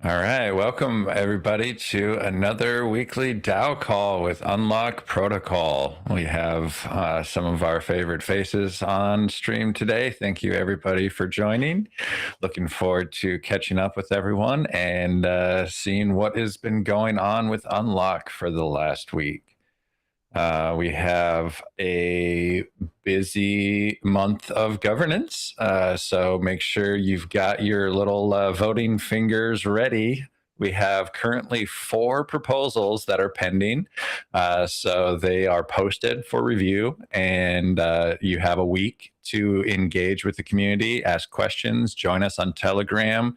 All right, welcome everybody to another weekly DAO call with Unlock Protocol. We have some of our favorite faces on stream today. Thank you everybody for joining. Looking forward to catching up with everyone and seeing what has been going on with Unlock for the last week. We have a busy month of governance, so make sure you've got your little voting fingers ready. We have currently 4 proposals that are pending. So they are posted for review, and you have a week to engage with the community, ask questions, join us on Telegram,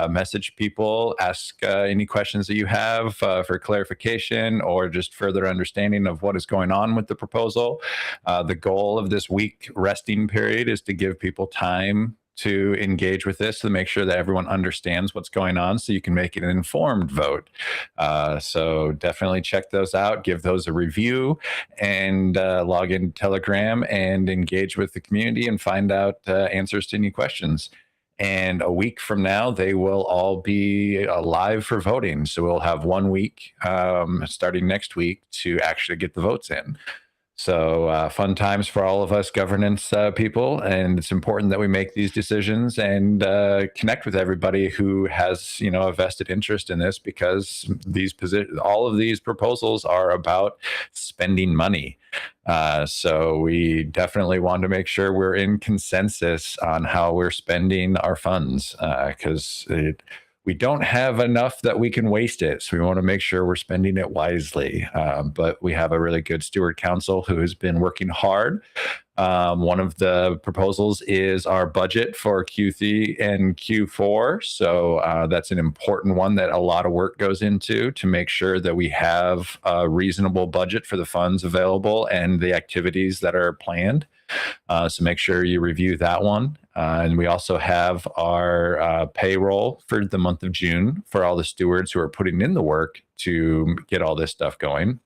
message people, ask any questions that you have for clarification or just further understanding of what is going on with the proposal. The goal of this week resting period is to give people time to engage with this to make sure that everyone understands what's going on so you can make an informed vote. So definitely check those out, give those a review, and log in Telegram and engage with the community and find out answers to any questions. And a week from now, they will all be live for voting. So we'll have 1 week starting next week to actually get the votes in. So fun times for all of us governance people, and it's important that we make these decisions and connect with everybody who has, a vested interest in this, because all of these proposals are about spending money. So we definitely want to make sure we're in consensus on how we're spending our funds, because we don't have enough that we can waste it. So we want to make sure we're spending it wisely. But we have a really good steward council who has been working hard. One of the proposals is our budget for Q3 and Q4. So that's an important one that a lot of work goes into to make sure that we have a reasonable budget for the funds available and the activities that are planned. So make sure you review that one. And we also have our payroll for the month of June for all the stewards who are putting in the work to get all this stuff going.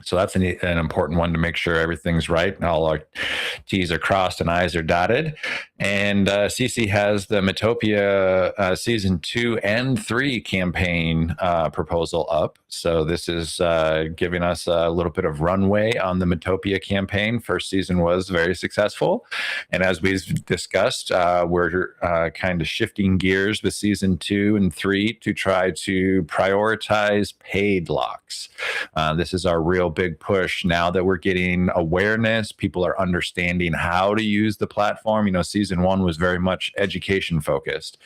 So that's an important one to make sure everything's right and all our T's are crossed and I's are dotted. And CC has the Metopia season 2 and 3 campaign proposal up. So this is giving us a little bit of runway on the Metopia campaign. First season was very successful. And as we've discussed, we're kind of shifting gears with season 2 and 3 to try to prioritize paid locks. This is our real big push now that we're getting awareness. People are understanding how to use the platform. Season 1 was very much education focused,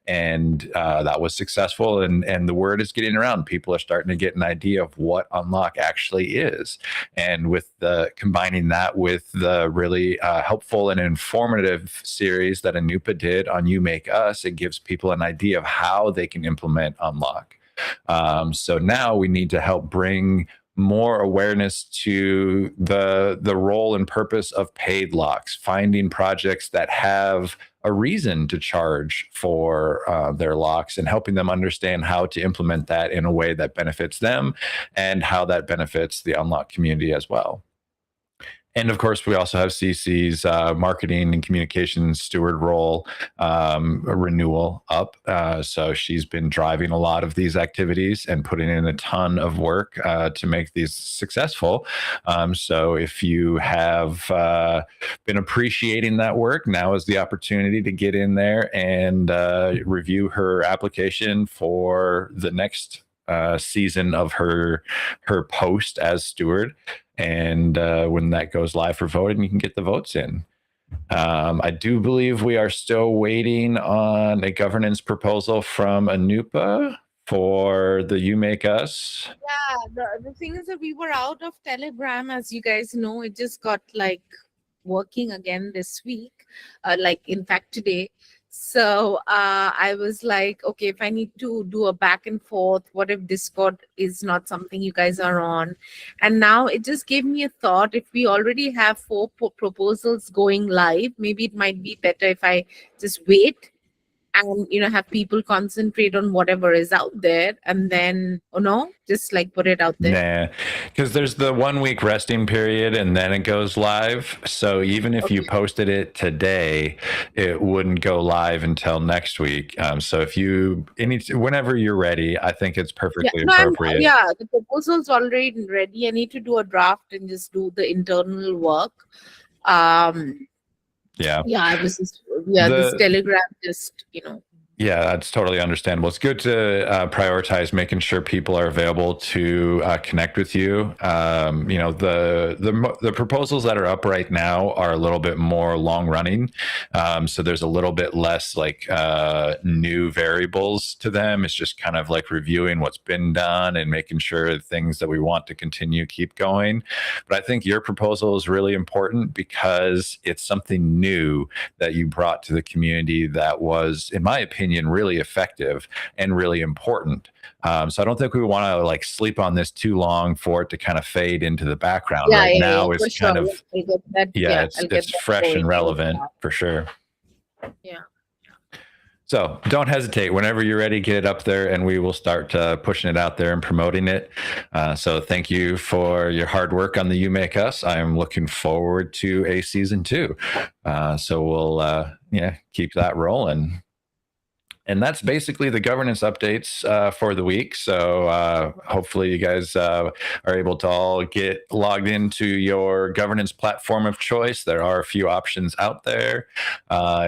and that was successful. And the word is getting around. People are starting to get an idea of what Unlock actually is. And with combining that with the really helpful and informative series that Anupa did on You Make Us, it gives people an idea of how they can implement Unlock. So now we need to help bring more awareness to the role and purpose of paid locks, finding projects that have a reason to charge for their locks and helping them understand how to implement that in a way that benefits them and how that benefits the Unlock community as well. And of course, we also have CC's marketing and communications steward role renewal up. So she's been driving a lot of these activities and putting in a ton of work to make these successful. So if you have been appreciating that work, now is the opportunity to get in there and review her application for the next season of her post as steward. And when that goes live for voting, you can get the votes in. I do believe we are still waiting on a governance proposal from Anupa for the You Make Us. Yeah, the thing is that we were out of Telegram, as you guys know. It just got working again this week, in fact today. So I was like, okay, if I need to do a back and forth, what if Discord is not something you guys are on? And now it just gave me a thought. If we already have 4 proposals going live, maybe it might be better if I just wait and have people concentrate on whatever is out there, and then just like put it out there. Nah, because there's the 1 week resting period and then it goes live. So even if you Okay. posted it today, it wouldn't go live until next week. So if whenever you're ready, I think it's Yeah, perfectly no, appropriate. the proposal's already ready. I need to do a draft and just do the internal work. Um, Yeah. yeah, I was just, this The Telegram just, Yeah, that's totally understandable. It's good to prioritize making sure people are available to connect with you. The proposals that are up right now are a little bit more long running, so there's a little bit less like new variables to them. It's just kind of like reviewing what's been done and making sure things that we want to continue keep going. But I think your proposal is really important because it's something new that you brought to the community that was, in my opinion, really effective and really important. So I don't think we want to like sleep on this too long for it to kind of fade into the background. yeah, Right now, for it's sure. kind of I'll get that. yeah, Yeah, it's I'll get it's that fresh and going relevant ASAP. for sure. Yeah. So don't hesitate. Whenever you're ready, get it up there and we will start pushing it out there and promoting it. So thank you for your hard work on the You Make Us. I'm looking forward to a season 2. So we'll keep that rolling. And that's basically the governance updates for the week. So hopefully you guys are able to all get logged into your governance platform of choice. There are a few options out there.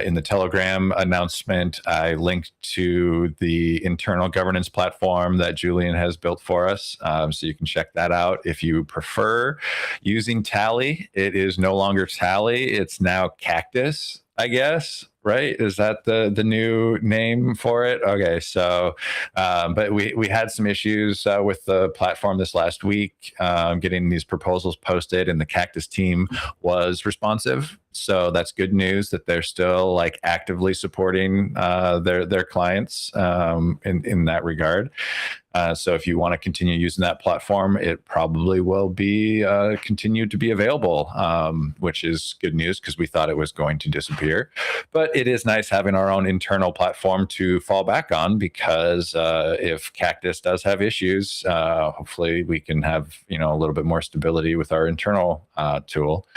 In the Telegram announcement, I linked to the internal governance platform that Julian has built for us. So you can check that out. If you prefer using Tally, it is no longer Tally. It's now Cactus, I guess, right? Is that the new name for it? Okay, so but we had some issues with the platform this last week, getting these proposals posted, and the Cactus team was responsive. So that's good news that they're still like actively supporting their clients in that regard. So if you want to continue using that platform, it probably will be continued to be available, which is good news because we thought it was going to disappear. But it is nice having our own internal platform to fall back on because if Cactus does have issues, hopefully we can have a little bit more stability with our internal tool.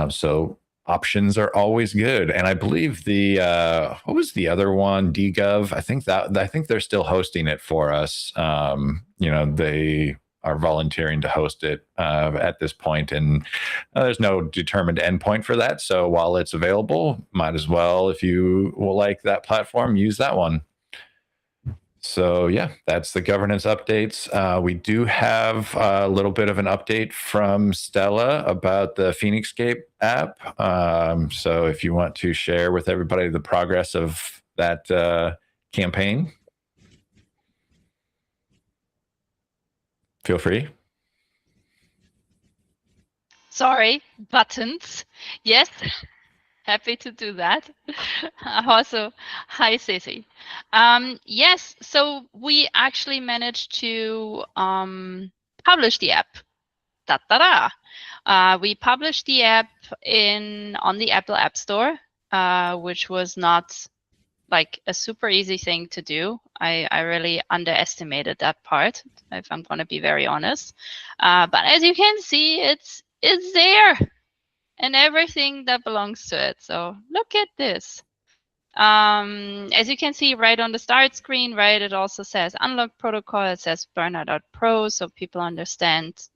So options are always good. And I believe the what was the other one, DGov? I think they're still hosting it for us. They are volunteering to host it at this point, and there's no determined endpoint for that. So while it's available, might as well, if you will like that platform, use that one. So yeah, that's the governance updates. We do have a little bit of an update from Stella about the Phoenixscape app. So if you want to share with everybody the progress of that campaign, feel free. Sorry, buttons. Yes, happy to do that. Also, hi, Ceci. Yes, so we actually managed to publish the app. We published the app on the Apple App Store, which was not like a super easy thing to do. I really underestimated that part, if I'm going to be very honest. But as you can see, it's there and everything that belongs to it. So look at this. As you can see right on the start screen, right, it also says Unlock Protocol. It says Burnout.pro, so people understand,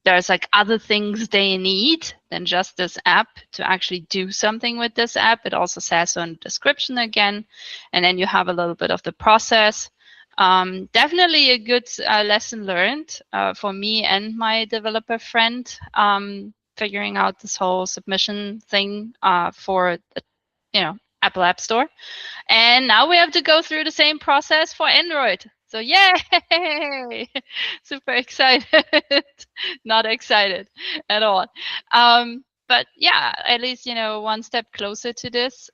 there's like other things they need than just this app to actually do something with this app. It also says on the description again, and then you have a little bit of the process. Definitely a good lesson learned for me and my developer friend, figuring out this whole submission thing for the Apple App Store. And now we have to go through the same process for Android. So yay! Super excited. Not excited at all. But yeah, at least, one step closer to this.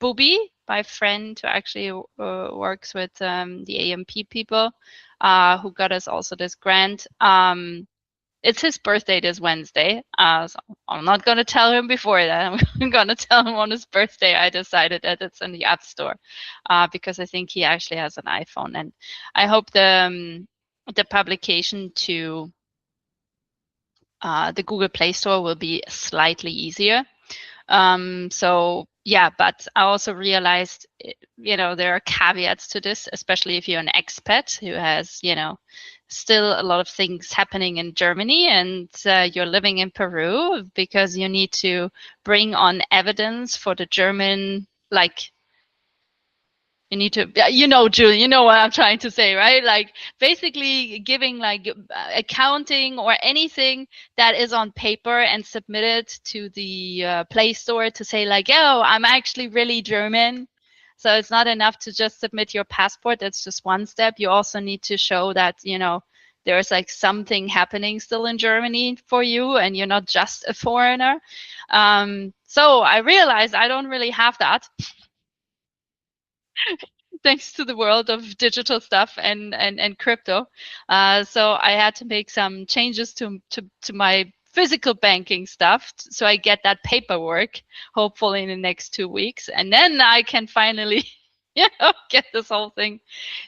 Booby, my friend who actually works with the AMP people, who got us also this grant, it's his birthday this Wednesday. So I'm not going to tell him before that. I'm going to tell him on his birthday. I decided that it's in the App Store because I think he actually has an iPhone. And I hope the publication to the Google Play Store will be slightly easier. So yeah, but I also realized, there are caveats to this, especially if you're an expat who has, still a lot of things happening in Germany and you're living in Peru, because you need to bring on evidence for the German, like, you need to, Julie, you know what I'm trying to say, right? Like basically giving like accounting or anything that is on paper and submitted to the Play Store to say like, oh, I'm actually really German. So it's not enough to just submit your passport. That's just one step. You also need to show that, there's like something happening still in Germany for you and you're not just a foreigner. So I realized I don't really have that. Thanks to the world of digital stuff and crypto. So I had to make some changes to my physical banking stuff. So I get that paperwork, hopefully in the next 2 weeks. And then I can finally, get this whole thing.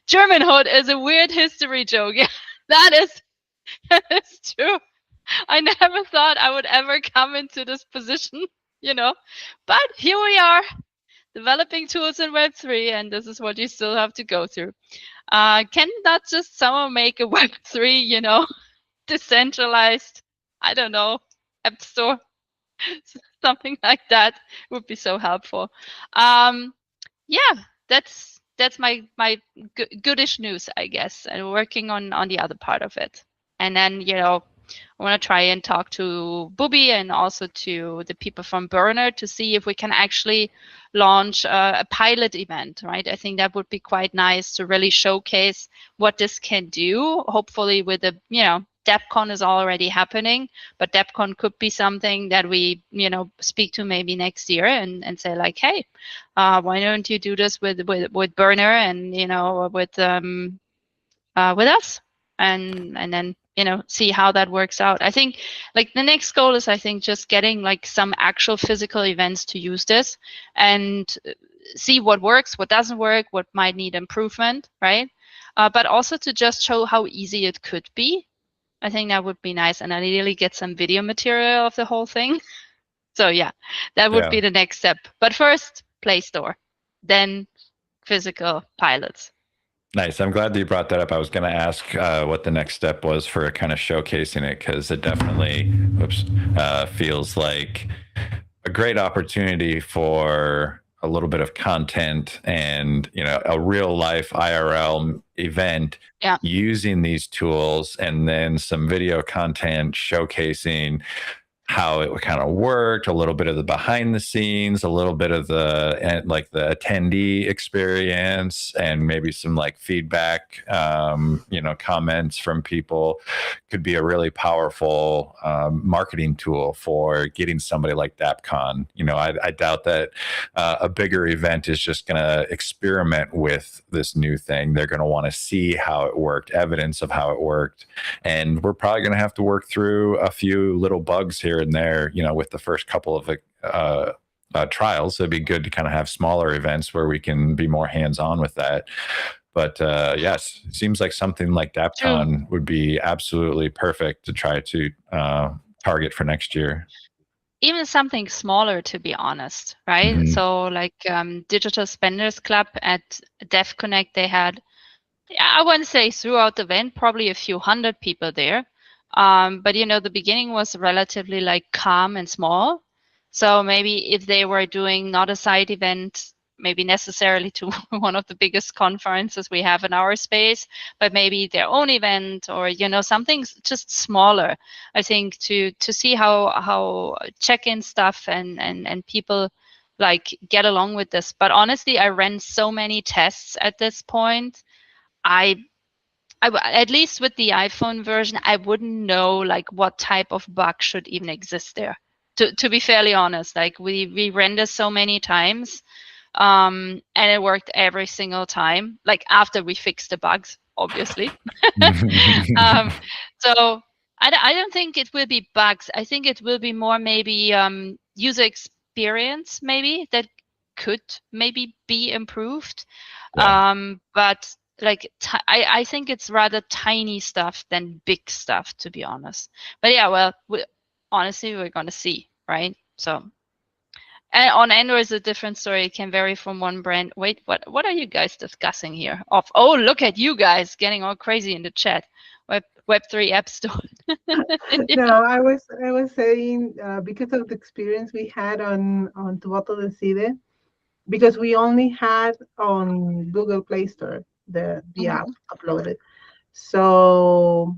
Germanhood is a weird history joke. Yeah, that is true. I never thought I would ever come into this position, but here we are, developing tools in Web3, and this is what you still have to go through. Can not just someone make a Web3, decentralized, I don't know, app store? Something like that would be so helpful. Yeah, that's my goodish news, I guess, and working on the other part of it. And then, I want to try and talk to Booby and also to the people from Burner to see if we can actually launch a pilot event, right? I think that would be quite nice to really showcase what this can do. Hopefully with the, DevCon is already happening, but DevCon could be something that we, speak to maybe next year and say like, hey, why don't you do this with Burner and, with us? And then, see how that works out. I think like the next goal is, I think, just getting like some actual physical events to use this and see what works, what doesn't work, what might need improvement, right? But also to just show how easy it could be. I think that would be nice. And ideally get some video material of the whole thing. So yeah, that would be the next step. But first, Play Store, then physical pilots. Nice. I'm glad that you brought that up. I was going to ask what the next step was for kind of showcasing it, because it definitely feels like a great opportunity for a little bit of content and, a real life IRL event using these tools, and then some video content showcasing how it kind of worked, a little bit of the behind the scenes, a little bit of the attendee experience, and maybe some like feedback, comments from people could be a really powerful marketing tool for getting somebody like DAppCon. I doubt that a bigger event is just going to experiment with this new thing. They're going to want to see how it worked, evidence of how it worked. And we're probably going to have to work through a few little bugs here and there, with the first couple of trials. It'd be good to kind of have smaller events where we can be more hands-on with that. But yes, it seems like something like DAppCon would be absolutely perfect to try to target for next year. Even something smaller, to be honest, right? Mm-hmm. So like Digital Spenders Club at Dev Connect, they had, I want to say throughout the event, probably a few hundred people there. But the beginning was relatively like calm and small. So maybe if they were doing not a side event, maybe necessarily to one of the biggest conferences we have in our space, but maybe their own event or, something just smaller, I think to see how check-in stuff and people like get along with this. But honestly, I ran so many tests at this point. I at least with the iPhone version, I wouldn't know like what type of bug should even exist there. To be fairly honest, like we ran this so many times, and it worked every single time. Like after we fixed the bugs, obviously. So I don't think it will be bugs. I think it will be more maybe user experience, maybe that could maybe be improved. Yeah. But like I think it's rather tiny stuff than big stuff, to be honest. But yeah, well, honestly, we're gonna see, right? So. And on Android, it's a different story. It can vary from one brand. Wait, what are you guys discussing here? Oh, look at you guys getting all crazy in the chat. Web3 App Store. No, I was saying because of the experience we had on Tu Voto Decide, because we only had on Google Play Store the app Mhm. uploaded. So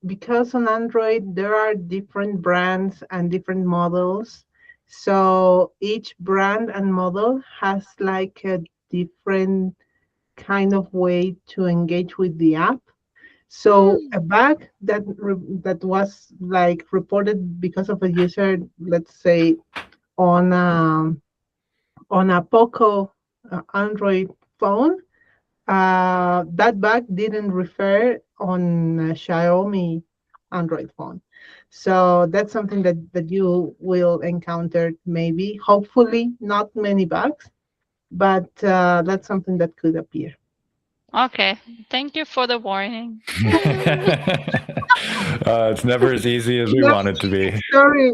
because on Android there are different brands and different models. So each brand and model has like a different kind of way to engage with the app. So Hmm. a bug that was like reported because of a user, let's say on a Poco Android phone, that bug didn't refer on a Xiaomi Android phone. So that's something that you will encounter maybe, hopefully not many bugs, but that's something that could appear. Okay. Thank you for the warning. It's never as easy as we No, want it to be. sorry.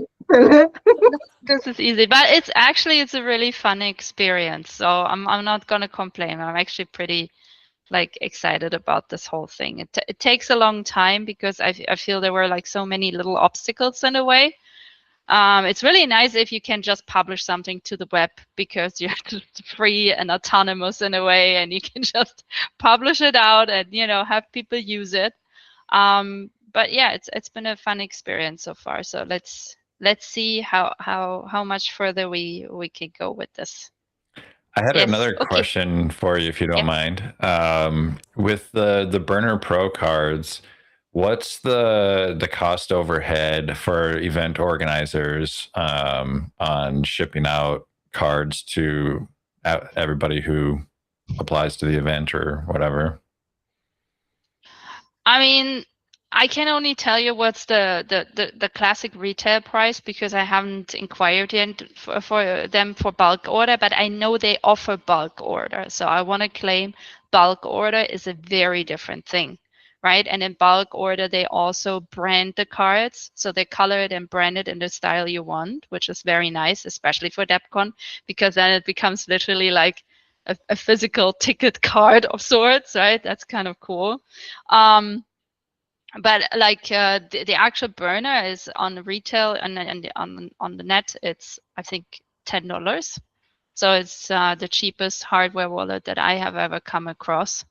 This is easy, but it's a really fun experience. So I'm not gonna complain. I'm actually pretty like excited about this whole thing. It takes a long time because I feel there were like so many little obstacles in the way. It's really nice if you can just publish something to the web because you're free and autonomous in a way, and you can just publish it out and have people use it. But yeah, it's been a fun experience so far. So let's see how much further we can go with this. I had Yes. another Okay. question for you, if you don't Yeah. mind. With the Burner Pro cards, what's the cost overhead for event organizers on shipping out cards to everybody who applies to the event or whatever? I mean, I can only tell you what's the classic retail price because I haven't inquired yet for them for bulk order, but I know they offer bulk order. So I want to claim bulk order is a very different thing, right? And in bulk order, they also brand the cards. So they color it and brand it in the style you want, which is very nice, especially for DebCon, because then it becomes literally like a physical ticket card of sorts, right? That's kind of cool. But like the actual burner is on retail and on the net, it's I think $10. So it's the cheapest hardware wallet that I have ever come across,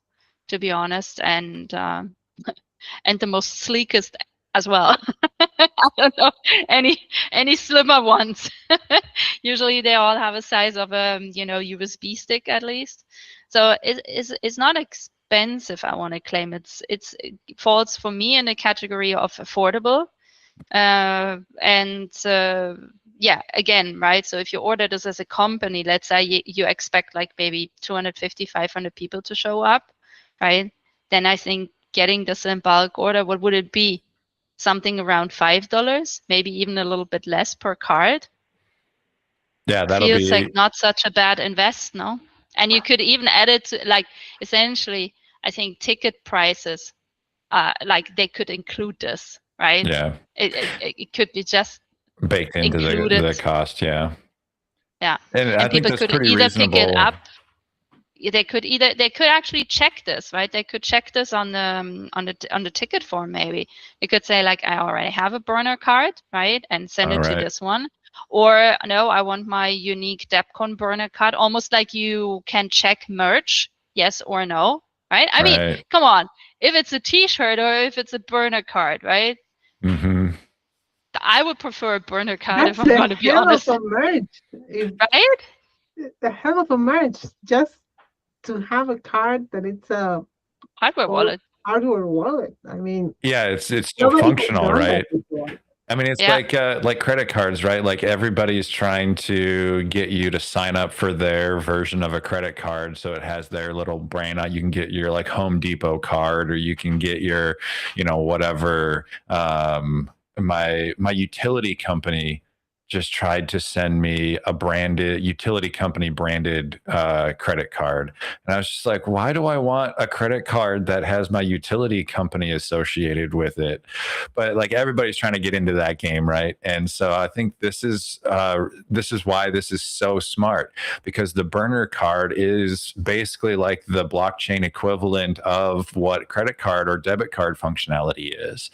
to be honest, and the most sleekest as well. I don't know any slimmer ones. Usually they all have a size of a USB stick at least. So it's not expensive. I want to claim it falls for me in the category of affordable. And yeah, again, right. So if you order this as a company, let's say you expect like maybe 250, 500 people to show up, right? Then I think getting this in bulk order, what would it be? Something around $5, maybe even a little bit less per card. Yeah, that'll Feels like be not such a bad invest, no? And you could even add it to like essentially, I think ticket prices, like they could include this, right? yeah It could be just baked into included, the cost. Yeah, yeah. and I And think people that's could pretty either pick it reasonable. up. They could actually check this, right? They could check this on the ticket form. Maybe they could say like, I already have a burner card, right, and send All it to right. this one. Or no, I want my unique DebCon burner card, almost like you can check merch, yes or no, right? I mean, Right. come on, if it's a T-shirt or if it's a burner card, right? Mm-hmm. I would prefer a burner card if That's I'm a going to be hell of honest, a merge. If right? a hell of a merge just to have a card that it's a Hardware whole wallet. hardware wallet. I mean, Yeah, it's so nobody has functional, done that right? before. I mean, it's Yeah. like credit cards, right? Like everybody's trying to get you to sign up for their version of a credit card, so it has their little brand on. You can get your like Home Depot card, or you can get your, whatever. My utility company just tried to send me a branded utility company branded credit card, and I was just like, why do I want a credit card that has my utility company associated with it? But like everybody's trying to get into that game, right? And so I think this is why this is so smart, because the burner card is basically like the blockchain equivalent of what credit card or debit card functionality is.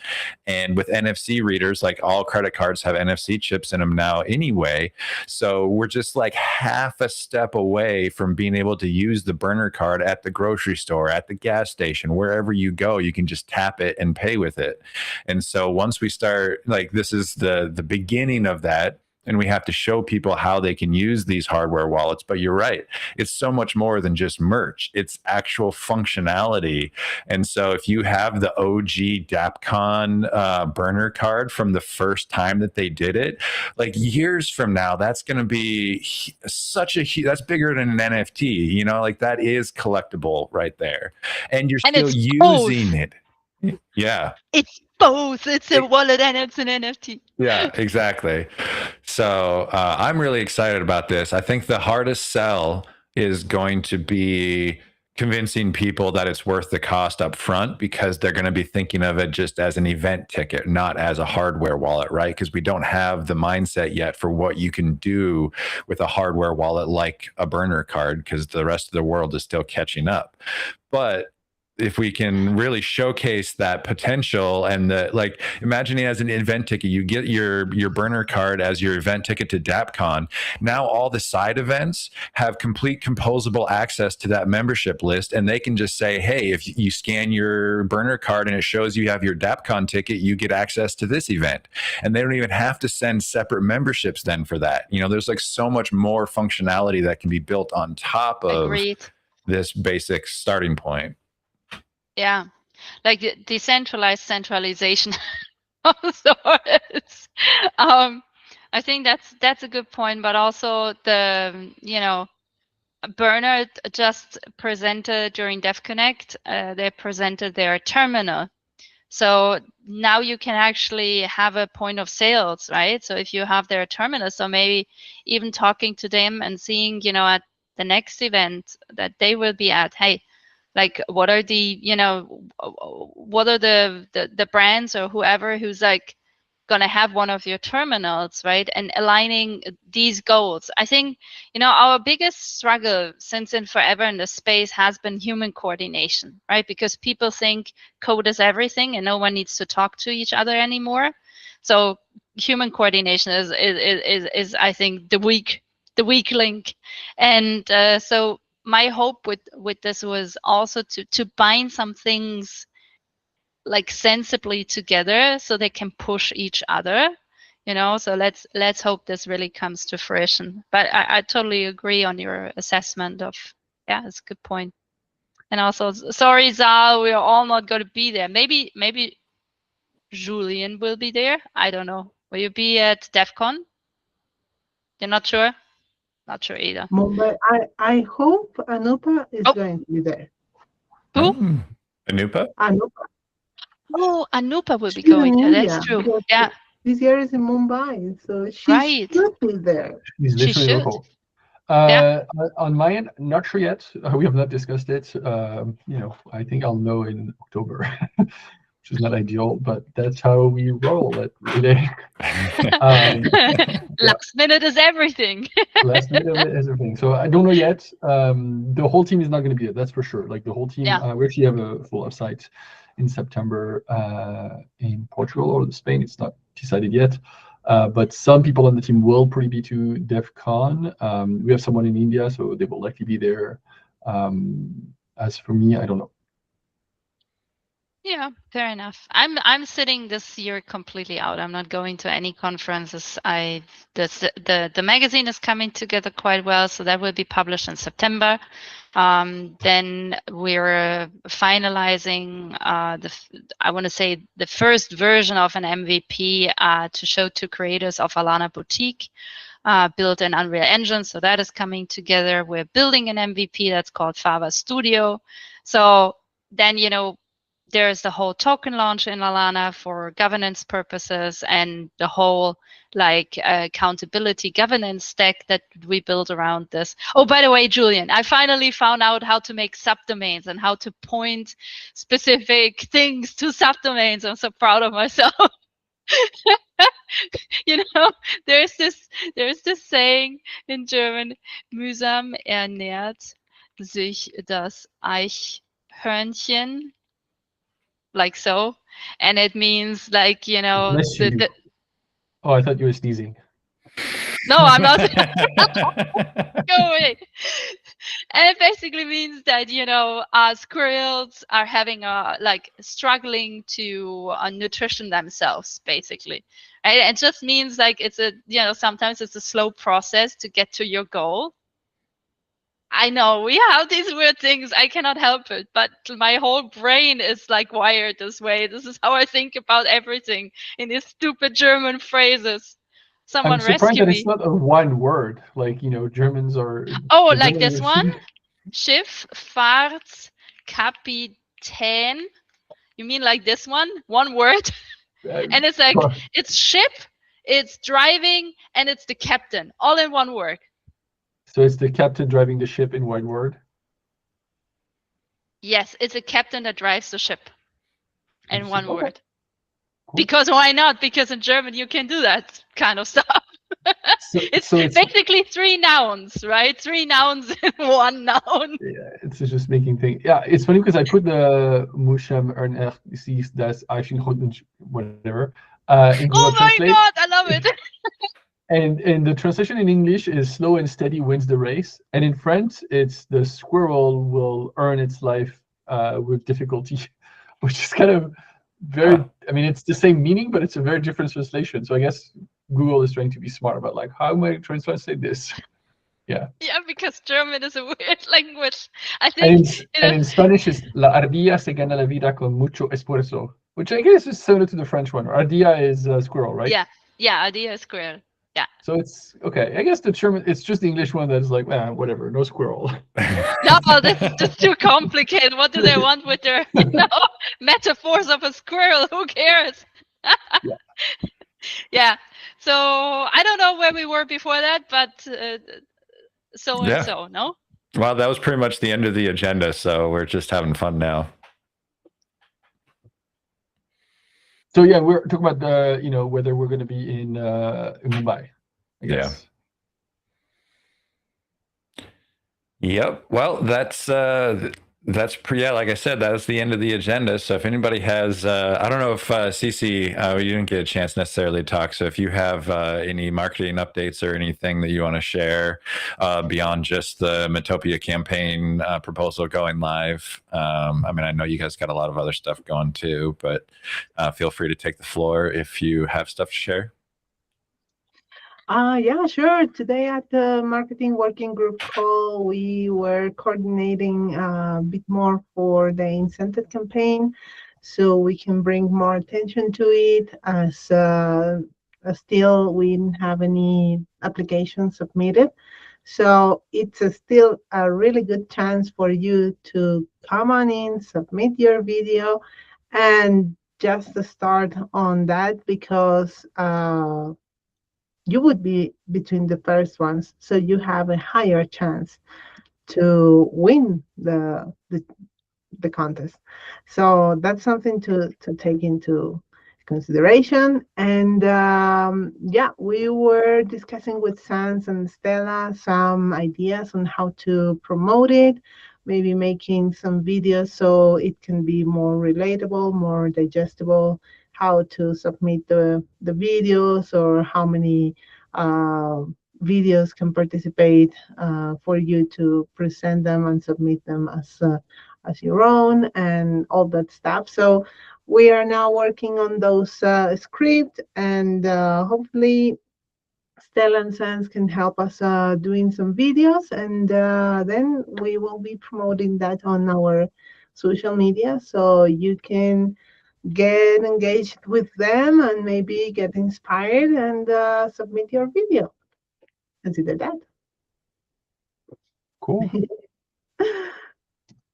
And with NFC readers, like all credit cards have NFC chips in them now anyway. So we're just like half a step away from being able to use the burner card at the grocery store, at the gas station, wherever you go, you can just tap it and pay with it. And so once we start, like, this is the beginning of that, and we have to show people how they can use these hardware wallets. But you're right, it's so much more than just merch, it's actual functionality. And so if you have the OG DAPCon burner card from the first time that they did it, like years from now, that's going to be such a that's bigger than an NFT, like that is collectible right there, and you're And still it's using both. it. Yeah. It's both. It's a wallet and it's an NFT. Yeah, exactly. So I'm really excited about this. I think the hardest sell is going to be convincing people that it's worth the cost up front, because they're going to be thinking of it just as an event ticket, not as a hardware wallet, right? Because we don't have the mindset yet for what you can do with a hardware wallet like a burner card, because the rest of the world is still catching up. But if we can really showcase that potential, and like imagining as an event ticket, you get your burner card as your event ticket to DAPCon. Now all the side events have complete composable access to that membership list, and they can just say, hey, if you scan your burner card and it shows you have your DAPCon ticket, you get access to this event. And they don't even have to send separate memberships then for that. There's like so much more functionality that can be built on top of Agreed. this basic starting point. Yeah, like decentralized centralization of sorts. I think that's a good point, but also the Bernard just presented during DevConnect. They presented their terminal, so now you can actually have a point of sales, right? So if you have their terminal, so maybe even talking to them and seeing, at the next event that they will be at, hey, like what are the brands or whoever who's like gonna have one of your terminals, right? And aligning these goals. I think our biggest struggle since and forever in the space has been human coordination, right? Because people think code is everything and no one needs to talk to each other anymore. So human coordination is I think the weak link. And so my hope with this was also to bind some things like sensibly together so they can push each other, so let's hope this really comes to fruition. But I totally agree on your assessment of, yeah, it's a good point. And also, sorry, Zal, we're all not going to be there. Maybe Julian will be there. I don't know. Will you be at DEF CON? You're not sure? Not sure either. Mumbai, I hope Anupa is going to be there. Who? Anupa? Anupa. Oh, Anupa will be She's going in there. India. That's true. Yes, Yeah. This year is in Mumbai, so she Right. should be there. She's She literally should. local. Yeah. On my end, not sure yet. We have not discussed it. I think I'll know in October, which is not ideal, but that's how we roll at Relay. Last minute is everything. Last minute is everything. So I don't know yet. The whole team is not going to be it. That's for sure. Like the whole team. Yeah. We actually have a full offsite in September in Portugal or Spain. It's not decided yet. But some people on the team will probably be to DEF CON. We have someone in India, so they will likely be there. As for me, I don't know. Yeah, fair enough. I'm sitting this year completely out. I'm not going to any conferences. The magazine is coming together quite well, so that will be published in September. Then we're finalizing I want to say the first version of an MVP to show to creators of Alana Boutique. Built in Unreal Engine, so that is coming together. We're building an MVP that's called Fava Studio. So then, there's the whole token launch in Alana for governance purposes, and the whole accountability governance stack that we build around this. Oh, by the way, Julian, I finally found out how to make subdomains and how to point specific things to subdomains. I'm so proud of myself. There's this saying in German, mühsam ernährt sich das Eichhörnchen, like so, and it means Bless you. Oh, I thought you were sneezing. No, I'm not. Go away. And it basically means that squirrels are having struggling to nutrition themselves, basically. Right? It just means it's sometimes it's a slow process to get to your goal. I know we have these weird things. I cannot help it, but my whole brain is wired this way. This is how I think about everything in these stupid German phrases. Someone I'm surprised rescue that me. it's not a one word. Germans are. Oh, like this one? Schiff, Fahrt, Kapitän. You mean like this one? One word? And it's it's ship, it's driving, and it's the captain, all in one word. So it's the captain driving the ship in one word? Yes, it's a captain that drives the ship in one word. Cool. Because why not? Because in German you can do that kind of stuff. It's basically 3 nouns, right? 3 nouns in one noun. Yeah, it's just making things. Yeah, it's funny because I put the Musham Ernst das Eichhörnchen, whatever, in Google Translate. Oh my God, I love it. And the translation in English is slow and steady wins the race. And in French, it's the squirrel will earn its life with difficulty, which is kind of very, I mean, it's the same meaning, but it's a very different translation. So I guess Google is trying to be smart about how am I trying to translate this? Yeah. Yeah, because German is a weird language. I think. And in Spanish, it's la ardilla se gana la vida con mucho esfuerzo, which I guess is similar to the French one. Ardilla is squirrel, right? Yeah, ardilla is squirrel. Yeah. So it's okay. I guess the German, it's just the English one that's whatever, no squirrel. No, this is just too complicated. What do they want with their, metaphors of a squirrel? Who cares? Yeah. Yeah. So I don't know where we were before that, but so, no? Well, that was pretty much the end of the agenda, so we're just having fun now. So yeah, we're talking about the, whether we're going to be in Mumbai, I guess. Yeah. Yep. Well, that's like I said, that is the end of the agenda. So if anybody has, I don't know if Cece, you didn't get a chance necessarily to talk. So if you have any marketing updates or anything that you want to share beyond just the Metopia campaign proposal going live, I mean, I know you guys got a lot of other stuff going too, but feel free to take the floor if you have stuff to share. Yeah, sure. Today at the marketing working group call, we were coordinating a bit more for the incentive campaign, so we can bring more attention to it. As still we didn't have any applications submitted, so it's still a really good chance for you to come on in, submit your video, and just start on that because you would be between the first ones, so you have a higher chance to win the contest. So that's something to take into consideration. And yeah, we were discussing with Sans and Stella some ideas on how to promote it, maybe making some videos so it can be more relatable, more digestible, how to submit the videos, or how many videos can participate for you to present them and submit them as as your own and all that stuff. So we are now working on those script, and hopefully Stella and Sans can help us doing some videos, and then we will be promoting that on our social media, so you can get engaged with them and maybe get inspired and submit your video. Consider that. Cool.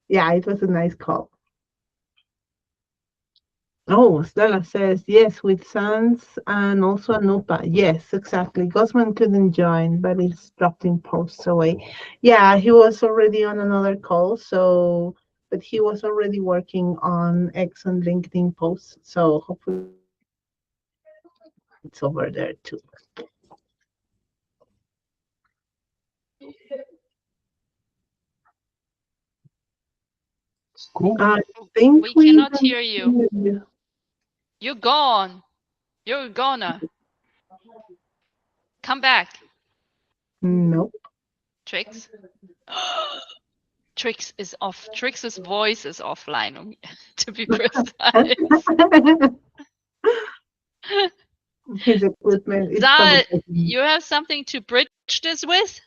Yeah, it was a nice call. Oh, Stella says yes, with Sans and also Anupa. Yes, exactly. Gosman couldn't join, but he's dropped in posts away. Yeah, he was already on another call, so but he was already working on X and LinkedIn posts, so hopefully it's over there too. Cool. I think We cannot hear you. you. You're gone. You're gonna. Come back. Nope. Trix. Trix is off. Trix's voice is offline, to be precise. His equipment is Zal, sabotaging. you have something to bridge this with?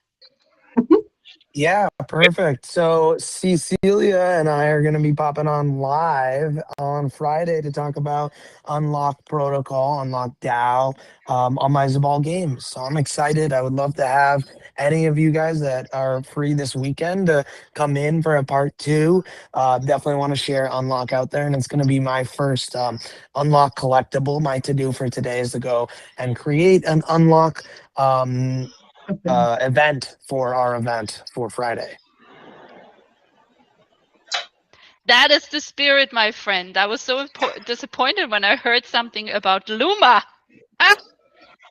Yeah, perfect. So Cecilia and I are going to be popping on live on Friday to talk about Unlock Protocol, Unlock DAO on my Zabal games. So I'm excited. I would love to have any of you guys that are free this weekend to come in for a part 2. Definitely want to share Unlock out there, and it's going to be my first Unlock collectible. My to-do for today is to go and create an Unlock event for our event for Friday. That is the spirit, my friend. I was so disappointed when I heard something about Luma. I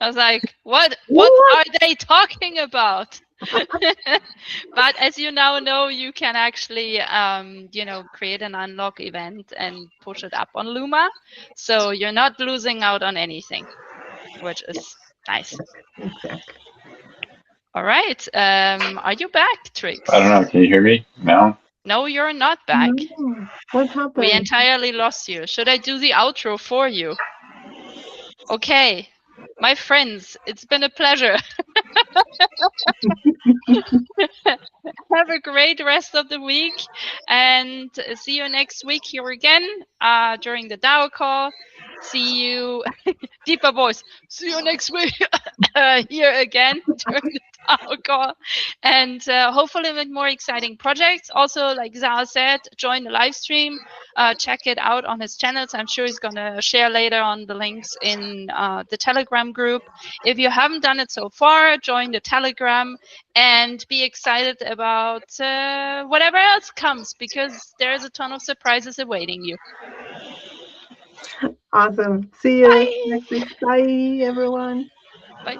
was like, what are they talking about? But as you now know, you can actually, create an unlock event and push it up on Luma. So you're not losing out on anything, which is nice. Exactly. All right. Are you back, Trix? I don't know. Can you hear me now? No, you're not back. No. What happened? We entirely lost you. Should I do the outro for you? Okay. My friends, it's been a pleasure. Have a great rest of the week, and see you next week here again during the DAO call. See you, deeper voice. See you next week here again during the DAO call, and hopefully with more exciting projects. Also, like Zal said, join the live stream. Check it out on his channels. I'm sure he's gonna share later on the links in the Telegram group. If you haven't done it so far, join the Telegram and be excited about whatever else comes, because there's a ton of surprises awaiting you. Awesome. See you Bye. next week. Bye, everyone. Bye.